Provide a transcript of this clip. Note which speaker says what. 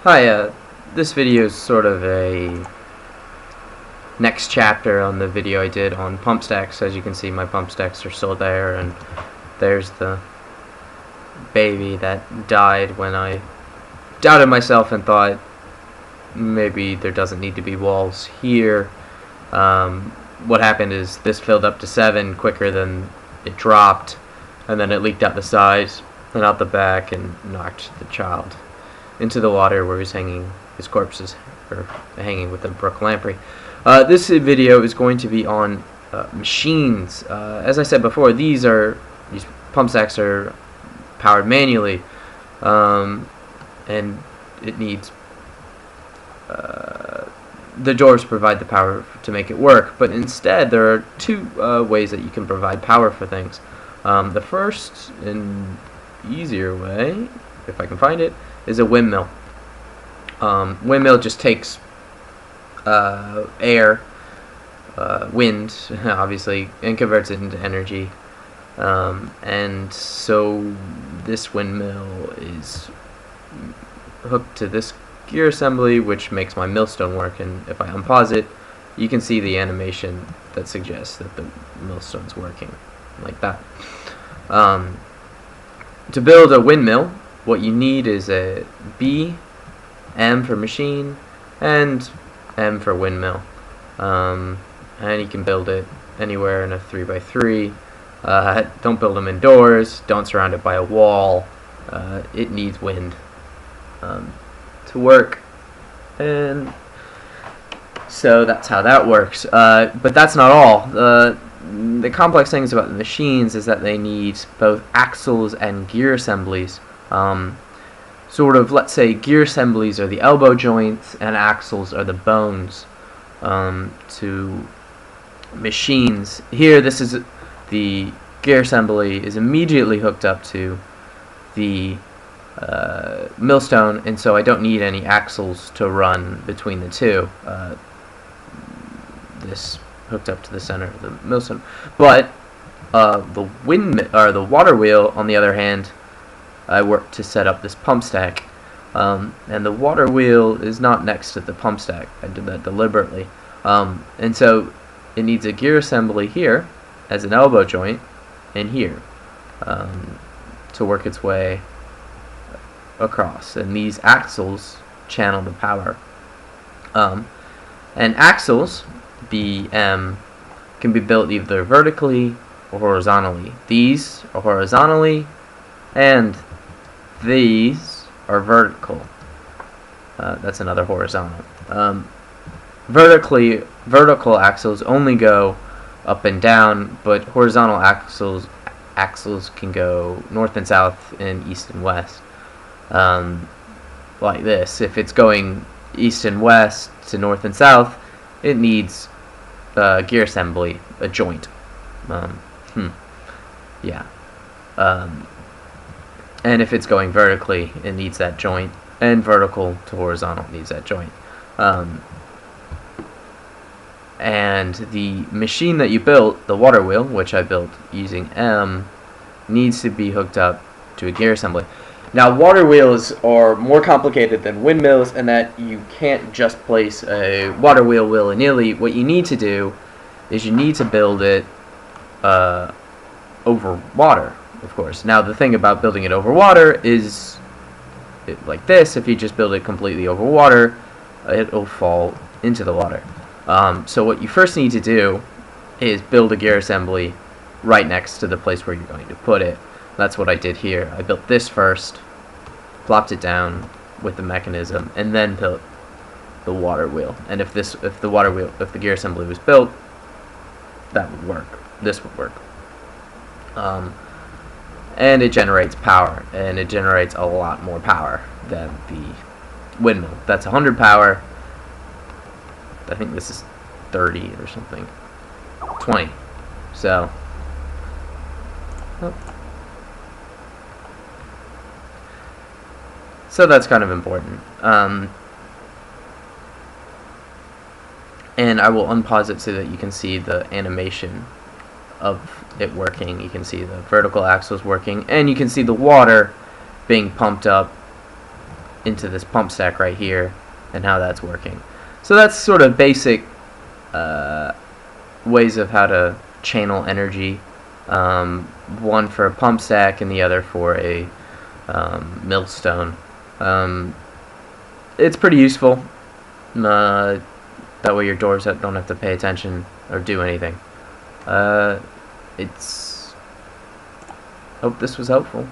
Speaker 1: Hi, this video is sort of a next chapter on the video I did on pump stacks. As you can see, my pump stacks are still there, and there's the baby that died when I doubted myself and thought maybe there doesn't need to be walls here. What happened is this filled up to 7 quicker than it dropped, and then it leaked out the sides and out the back and knocked the child into the water where he's hanging. His corpse is hanging with the brook lamprey. This video is going to be on machines. As I said before, these pump stacks are powered manually, and it needs the Dwarfs provide the power to make it work. But instead, there are two ways that you can provide power for things. The first and easier way, if I can find it, is a windmill. Windmill just takes air, wind, obviously, and converts it into energy. And so this windmill is hooked to this gear assembly, which makes my millstone work. And if I unpause it, you can see the animation that suggests that the millstone's working, like that. To build a windmill, what you need is a B, M for machine, and M for windmill. And you can build it anywhere in a 3x3. Don't build them indoors. Don't surround it by a wall. It needs wind to work. And so that's how that works. But that's not all. The complex things about the machines is that they need both axles and gear assemblies. Sort of, let's say gear assemblies are the elbow joints and axles are the bones to machines. Here, this is the gear assembly is immediately hooked up to the millstone, and so I don't need any axles to run between the two. This hooked up to the center of the millstone, but the windmill or the water wheel, on the other hand, I worked to set up this pump stack, and the water wheel is not next to the pump stack. I did that deliberately, and so it needs a gear assembly here as an elbow joint, and here to work its way across. And these axles channel the power. And axles, BM, can be built either vertically or horizontally. These are horizontally, and these are vertical. That's another horizontal. Vertical axles only go up and down, but horizontal axles can go north and south and east and west. Like this. If it's going east and west to north and south, it needs gear assembly, a joint. Yeah. And if it's going vertically, it needs that joint, and vertical to horizontal needs that joint. And the machine that you built, the water wheel, which I built using M, needs to be hooked up to a gear assembly. Now, water wheels are more complicated than windmills in that you can't just place a water wheel willy-nilly. What you need to do is you need to build it over water, of course. Now, the thing about building it over water is like this. If you just build it completely over water, it'll fall into the water. So what you first need to do is build a gear assembly right next to the place where you're going to put it. That's what I did here. I built this first, plopped it down with the mechanism, and then built the water wheel. And if the gear assembly was built, that would work. This would work. And it generates power, and it generates a lot more power than the windmill. That's 100 power. I think this is 30 or something. 20. So, so that's kind of important. And I will unpause it so that you can see the animation of it working. You can see the vertical axles working, and you can see the water being pumped up into this pump stack right here and how that's working. So that's sort of basic ways of how to channel energy. One for a pump stack and the other for a millstone. It's pretty useful. That way your dwarves don't have to pay attention or do anything. Hope this was helpful.